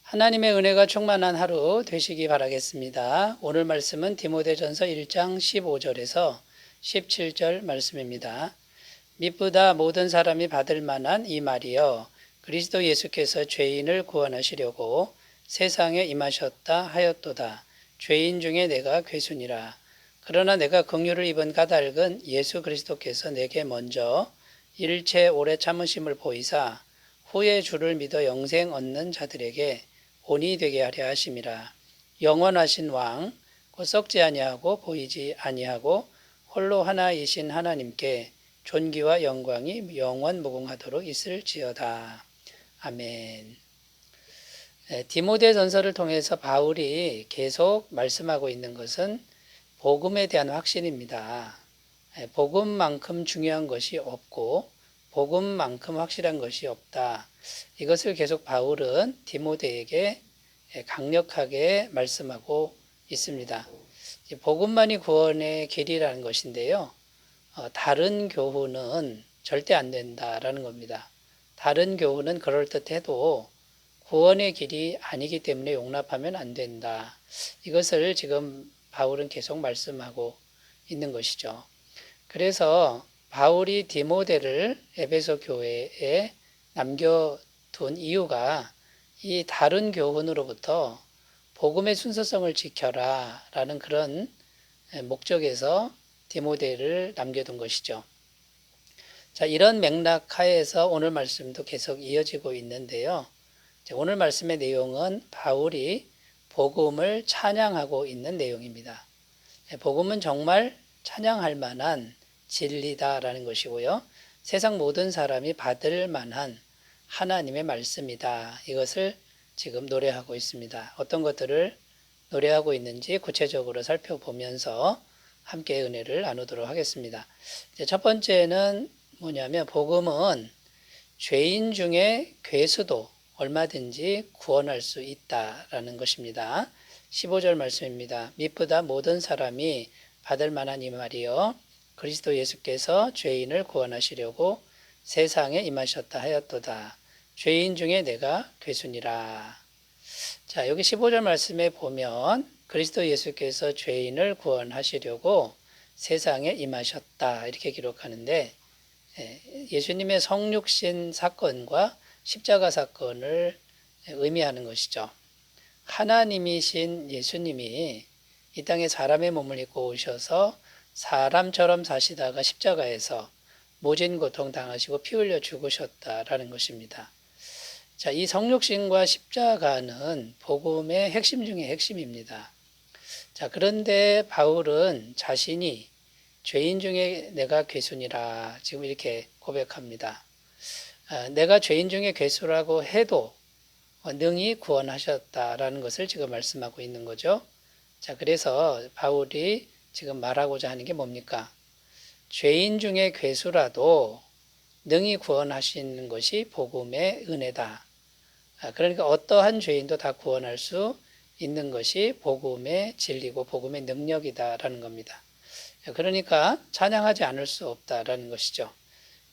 하나님의 은혜가 충만한 하루 되시기 바라겠습니다. 오늘 말씀은 디모데전서 1장 15절에서 17절 말씀입니다. 미쁘다 모든 사람이 받을 만한 이 말이여 그리스도 예수께서 죄인을 구원하시려고 세상에 임하셨다 하였도다. 죄인 중에 내가 괴순이라. 그러나 내가 긍휼을 입은 까닭은 예수 그리스도께서 내게 먼저 일체 오래 참으심을 보이사 후에 주를 믿어 영생 얻는 자들에게 본이 되게 하려 하심이라. 영원하신 왕 곧 썩지 아니하고 보이지 아니하고 홀로 하나이신 하나님께 존귀와 영광이 영원 무궁하도록 있을지어다. 아멘. 디모데전서를 통해서 바울이 계속 말씀하고 있는 것은 복음에 대한 확신입니다. 복음만큼 중요한 것이 없고 복음만큼 확실한 것이 없다. 이것을 계속 바울은 디모데에게 강력하게 말씀하고 있습니다. 복음만이 구원의 길이라는 것인데요. 다른 교훈은 절대 안 된다라는 겁니다. 다른 교훈은 그럴듯해도 구원의 길이 아니기 때문에 용납하면 안 된다. 이것을 지금 바울은 계속 말씀하고 있는 것이죠. 그래서 바울이 디모데를 에베소 교회에 남겨둔 이유가 이 다른 교훈으로부터 복음의 순서성을 지켜라 라는 그런 목적에서 디모데를 남겨둔 것이죠. 자, 이런 맥락 하에서 오늘 말씀도 계속 이어지고 있는데요. 오늘 말씀의 내용은 바울이 복음을 찬양하고 있는 내용입니다. 복음은 정말 찬양할 만한 진리다라는 것이고요. 세상 모든 사람이 받을 만한 하나님의 말씀이다. 이것을 지금 노래하고 있습니다. 어떤 것들을 노래하고 있는지 구체적으로 살펴보면서 함께 은혜를 나누도록 하겠습니다. 첫 번째는 뭐냐면 복음은 죄인 중에 괴수도 얼마든지 구원할 수 있다라는 것입니다. 15절 말씀입니다. 미쁘다 모든 사람이 받을 만한 이 말이요 그리스도 예수께서 죄인을 구원하시려고 세상에 임하셨다 하였도다. 죄인 중에 내가 괴순이라. 자, 여기 15절 말씀에 보면 그리스도 예수께서 죄인을 구원하시려고 세상에 임하셨다 이렇게 기록하는데 예수님의 성육신 사건과 십자가 사건을 의미하는 것이죠. 하나님이신 예수님이 이 땅에 사람의 몸을 입고 오셔서 사람처럼 사시다가 십자가에서 모진 고통 당하시고 피 흘려 죽으셨다라는 것입니다. 자, 이 성육신과 십자가는 복음의 핵심 중의 핵심입니다. 자, 그런데 바울은 자신이 죄인 중에 내가 괴순이라 지금 이렇게 고백합니다. 내가 죄인 중에 괴수라고 해도 능히 구원하셨다라는 것을 지금 말씀하고 있는 거죠. 자, 그래서 바울이 지금 말하고자 하는 게 뭡니까? 죄인 중에 괴수라도 능히 구원하시는 것이 복음의 은혜다. 그러니까 어떠한 죄인도 다 구원할 수 있는 것이 복음의 진리고 복음의 능력이다라는 겁니다. 그러니까 찬양하지 않을 수 없다라는 것이죠.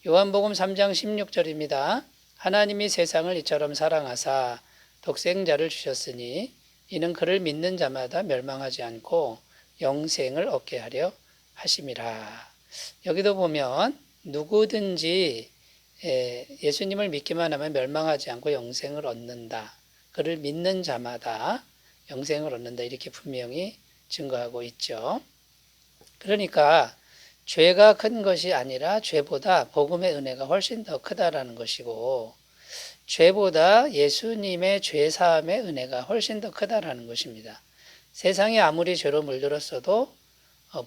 요한복음 3장 16절입니다. 하나님이 세상을 이처럼 사랑하사 독생자를 주셨으니 이는 그를 믿는 자마다 멸망하지 않고 영생을 얻게 하려 하심이라. 여기도 보면 누구든지 예수님을 믿기만 하면 멸망하지 않고 영생을 얻는다. 그를 믿는 자마다 영생을 얻는다. 이렇게 분명히 증거하고 있죠. 그러니까 죄가 큰 것이 아니라 죄보다 복음의 은혜가 훨씬 더 크다라는 것이고 죄보다 예수님의 죄사함의 은혜가 훨씬 더 크다라는 것입니다. 세상이 아무리 죄로 물들었어도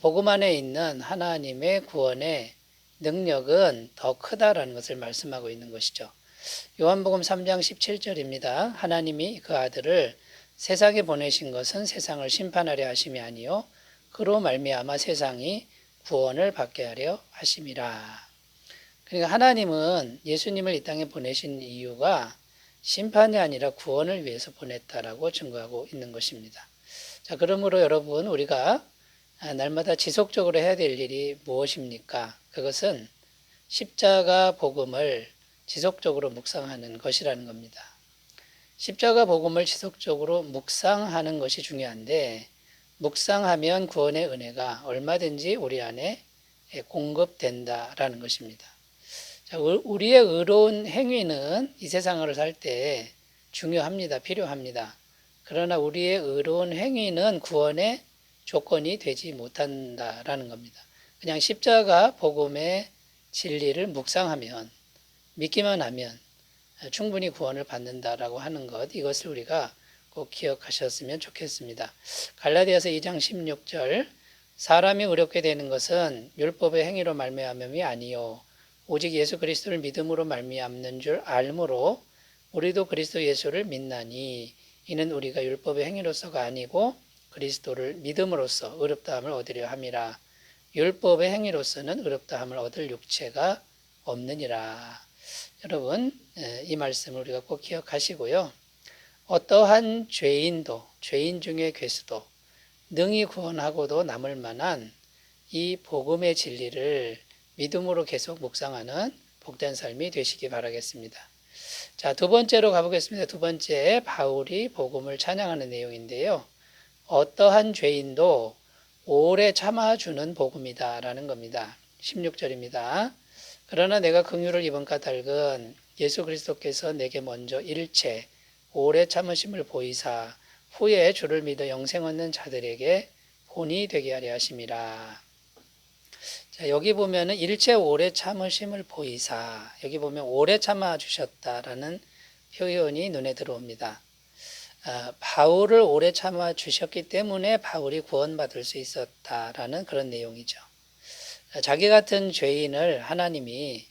복음 안에 있는 하나님의 구원의 능력은 더 크다라는 것을 말씀하고 있는 것이죠. 요한복음 3장 17절입니다. 하나님이 그 아들을 세상에 보내신 것은 세상을 심판하려 하심이 아니요 그로 말미암아 세상이 구원을 받게 하려 하심이라. 그러니까 하나님은 예수님을 이 땅에 보내신 이유가 심판이 아니라 구원을 위해서 보냈다라고 증거하고 있는 것입니다. 자, 그러므로 여러분 우리가 날마다 지속적으로 해야 될 일이 무엇입니까? 그것은 십자가 복음을 지속적으로 묵상하는 것이라는 겁니다. 십자가 복음을 지속적으로 묵상하는 것이 중요한데 묵상하면 구원의 은혜가 얼마든지 우리 안에 공급된다라는 것입니다. 자, 우리의 의로운 행위는 이 세상을 살 때 중요합니다. 필요합니다. 그러나 우리의 의로운 행위는 구원의 조건이 되지 못한다라는 겁니다. 그냥 십자가 복음의 진리를 묵상하면 믿기만 하면 충분히 구원을 받는다라고 하는 것, 이것을 우리가 꼭 기억하셨으면 좋겠습니다. 갈라디아서 2장 16절 사람이 의롭게 되는 것은 율법의 행위로 말미암음이 아니요 오직 예수 그리스도를 믿음으로 말미암는 줄 알므로 우리도 그리스도 예수를 믿나니 이는 우리가 율법의 행위로서가 아니고 그리스도를 믿음으로써 의롭다함을 얻으려 함이라. 율법의 행위로서는 의롭다함을 얻을 육체가 없느니라. 여러분, 이 말씀을 우리가 꼭 기억하시고요. 어떠한 죄인도, 죄인 중에 괴수도 능히 구원하고도 남을 만한 이 복음의 진리를 믿음으로 계속 묵상하는 복된 삶이 되시기 바라겠습니다. 자, 두 번째로 가보겠습니다. 두 번째, 바울이 복음을 찬양하는 내용인데요. 어떠한 죄인도 오래 참아주는 복음이다 라는 겁니다. 16절입니다. 그러나 내가 긍휼을 입은 까닭은 예수 그리스도께서 내게 먼저 일체 오래 참으심을 보이사 후에 주를 믿어 영생 얻는 자들에게 본이 되게 하려 하심이라. 자, 여기 보면은 일체 오래 참으심을 보이사, 여기 보면 오래 참아 주셨다라는 표현이 눈에 들어옵니다. 바울을 오래 참아 주셨기 때문에 바울이 구원받을 수 있었다라는 그런 내용이죠. 자기 같은 죄인을 하나님이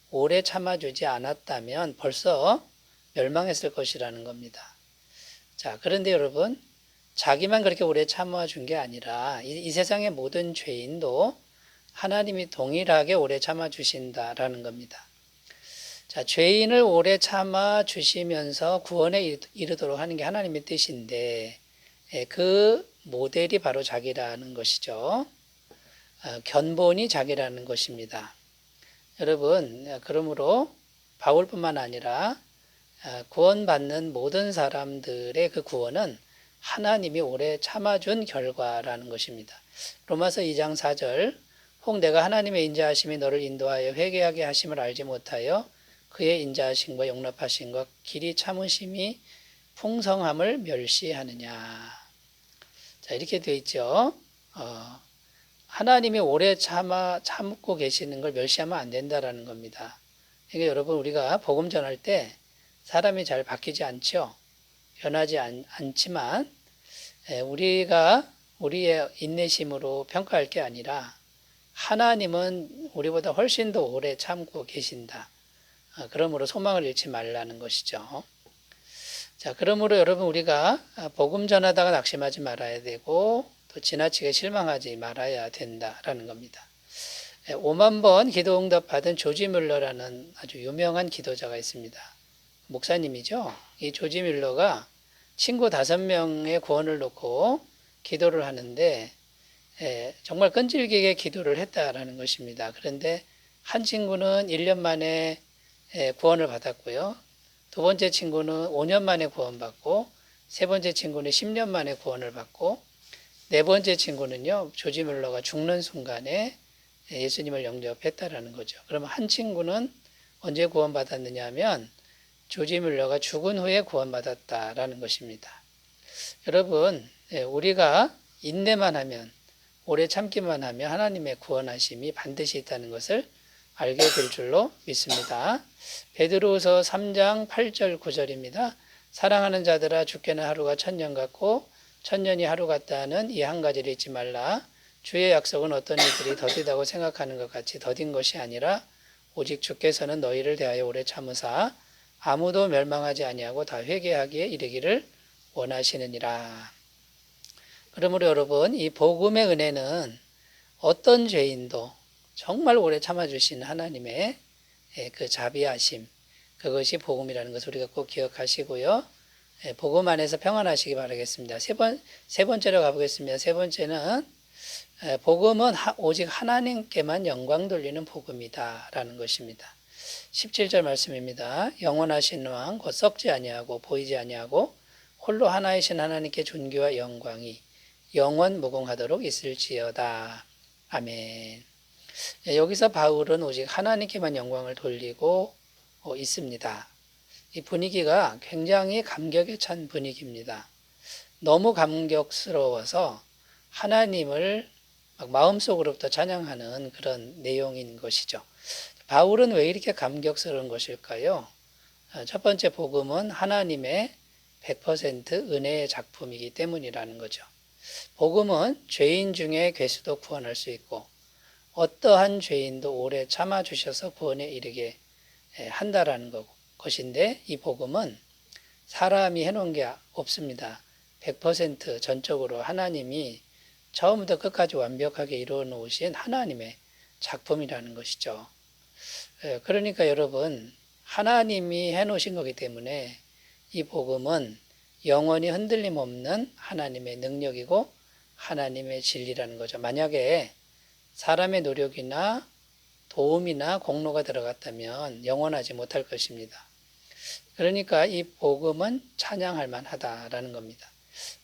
오래 참아주지 않았다면 벌써 멸망했을 것이라는 겁니다. 자, 그런데 여러분, 자기만 그렇게 오래 참아준 게 아니라 이 세상의 모든 죄인도 하나님이 동일하게 오래 참아주신다라는 겁니다. 자, 죄인을 오래 참아주시면서 구원에 이르도록 하는 게 하나님의 뜻인데 그 모델이 바로 자기라는 것이죠. 견본이 자기라는 것입니다. 여러분, 그러므로 바울뿐만 아니라 구원받는 모든 사람들의 그 구원은 하나님이 오래 참아준 결과라는 것입니다. 로마서 2장 4절 혹 내가 하나님의 인자하심이 너를 인도하여 회개하게 하심을 알지 못하여 그의 인자하심과 용납하심과 길이 참으심이 풍성함을 멸시하느냐. 자, 이렇게 되어 있죠. 하나님이 오래 참고 계시는 걸 멸시하면 안 된다라는 겁니다. 그러니까 여러분, 우리가 복음 전할 때 사람이 잘 바뀌지 않죠. 변하지 않지만 우리가 우리의 인내심으로 평가할 게 아니라 하나님은 우리보다 훨씬 더 오래 참고 계신다. 그러므로 소망을 잃지 말라는 것이죠. 자, 그러므로 여러분, 우리가 복음 전하다가 낙심하지 말아야 되고 또 지나치게 실망하지 말아야 된다라는 겁니다. 5만 번 기도 응답 받은 조지 뮬러라는 아주 유명한 기도자가 있습니다. 목사님이죠. 이 조지 뮬러가 친구 5명의 구원을 놓고 기도를 하는데 정말 끈질기게 기도를 했다라는 것입니다. 그런데 한 친구는 1년 만에 구원을 받았고요. 두 번째 친구는 5년 만에 구원받고 세 번째 친구는 10년 만에 구원을 받고 네 번째 친구는요, 조지 뮬러가 죽는 순간에 예수님을 영접했다라는 거죠. 그러면 한 친구는 언제 구원받았느냐 하면 조지 뮬러가 죽은 후에 구원받았다라는 것입니다. 여러분, 우리가 인내만 하면, 오래 참기만 하면 하나님의 구원하심이 반드시 있다는 것을 알게 될 줄로 믿습니다. 베드로후서 3장 8절 9절입니다. 사랑하는 자들아, 주께는 하루가 1000년 같고 1000년이 하루 같다는 이 한 가지를 잊지 말라. 주의 약속은 어떤 이들이 더디다고 생각하는 것 같이 더딘 것이 아니라 오직 주께서는 너희를 대하여 오래 참으사 아무도 멸망하지 아니하고 다 회개하기에 이르기를 원하시느니라. 그러므로 여러분, 이 복음의 은혜는 어떤 죄인도 정말 오래 참아주신 하나님의 그 자비하심, 그것이 복음이라는 것을 우리가 꼭 기억하시고요. 복음 안에서 평안하시기 바라겠습니다. 세 번째로 가보겠습니다. 세 번째는 복음은 오직 하나님께만 영광 돌리는 복음이다라는 것입니다. 17절 말씀입니다. 영원하신 왕 곧 썩지 아니하고 보이지 아니하고 홀로 하나이신 하나님께 존귀와 영광이 영원 무궁하도록 있을지어다. 아멘. 여기서 바울은 오직 하나님께만 영광을 돌리고 있습니다. 이 분위기가 굉장히 감격에 찬 분위기입니다. 너무 감격스러워서 하나님을 마음속으로부터 찬양하는 그런 내용인 것이죠. 바울은 왜 이렇게 감격스러운 것일까요? 첫 번째 복음은 하나님의 100% 은혜의 작품이기 때문이라는 거죠. 복음은 죄인 중에 괴수도 구원할 수 있고 어떠한 죄인도 오래 참아주셔서 구원에 이르게 한다라는 것인데 이 복음은 사람이 해놓은 게 없습니다. 100% 전적으로 하나님이 처음부터 끝까지 완벽하게 이루어 놓으신 하나님의 작품이라는 것이죠. 그러니까 여러분 하나님이 해놓으신 거기 때문에 이 복음은 영원히 흔들림 없는 하나님의 능력이고 하나님의 진리라는 거죠. 만약에 사람의 노력이나 도움이나 공로가 들어갔다면 영원하지 못할 것입니다. 그러니까 이 복음은 찬양할 만하다라는 겁니다.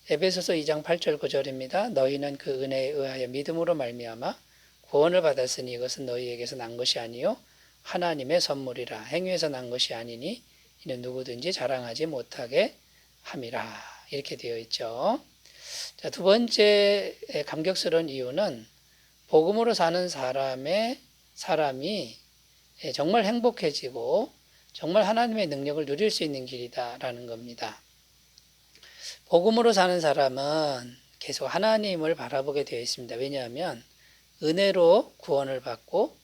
에베소서 2장 8절 9절입니다. 너희는 그 은혜에 의하여 믿음으로 말미암아 구원을 받았으니 이것은 너희에게서 난 것이 아니요 하나님의 선물이라. 행위에서 난 것이 아니니 이는 누구든지 자랑하지 못하게 함이라. 이렇게 되어 있죠. 자, 두 번째 감격스러운 이유는 복음으로 사는 사람이 정말 행복해지고 정말 하나님의 능력을 누릴 수 있는 길이다라는 겁니다. 복음으로 사는 사람은 계속 하나님을 바라보게 되어 있습니다. 왜냐하면 은혜로 구원을 받고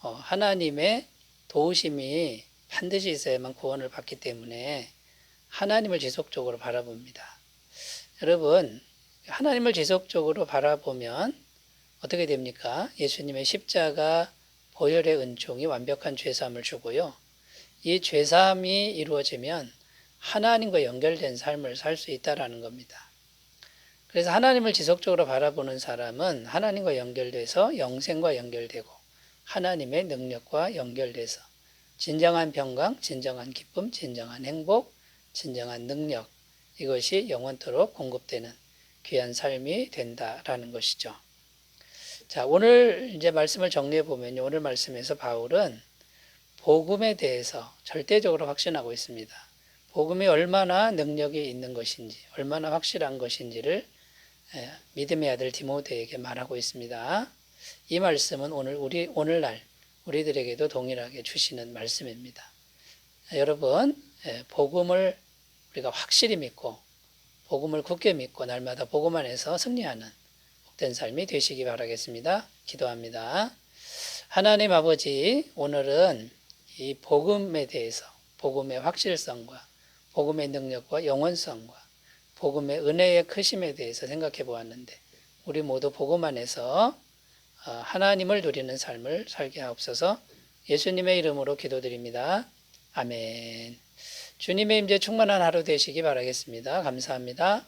하나님의 도우심이 반드시 있어야만 구원을 받기 때문에 하나님을 지속적으로 바라봅니다. 여러분, 하나님을 지속적으로 바라보면 어떻게 됩니까? 예수님의 십자가 보혈의 은총이 완벽한 죄사함을 주고요. 이 죄사함이 이루어지면 하나님과 연결된 삶을 살 수 있다는 겁니다. 그래서 하나님을 지속적으로 바라보는 사람은 하나님과 연결돼서 영생과 연결되고 하나님의 능력과 연결돼서 진정한 평강, 진정한 기쁨, 진정한 행복, 진정한 능력, 이것이 영원토록 공급되는 귀한 삶이 된다라는 것이죠. 자, 오늘 이제 말씀을 정리해 보면요. 오늘 말씀에서 바울은 복음에 대해서 절대적으로 확신하고 있습니다. 복음이 얼마나 능력이 있는 것인지, 얼마나 확실한 것인지를 믿음의 아들 디모데에게 말하고 있습니다. 이 말씀은 오늘날 우리들에게도 동일하게 주시는 말씀입니다. 여러분, 복음을 우리가 확실히 믿고 복음을 굳게 믿고 날마다 복음 안에서 승리하는 복된 삶이 되시기 바라겠습니다. 기도합니다. 하나님 아버지, 오늘은 이 복음에 대해서 복음의 확실성과 복음의 능력과 영원성과 복음의 은혜의 크심에 대해서 생각해 보았는데 우리 모두 복음 안에서 하나님을 누리는 삶을 살게 하옵소서. 예수님의 이름으로 기도드립니다. 아멘. 주님의 임재 충만한 하루 되시기 바라겠습니다. 감사합니다.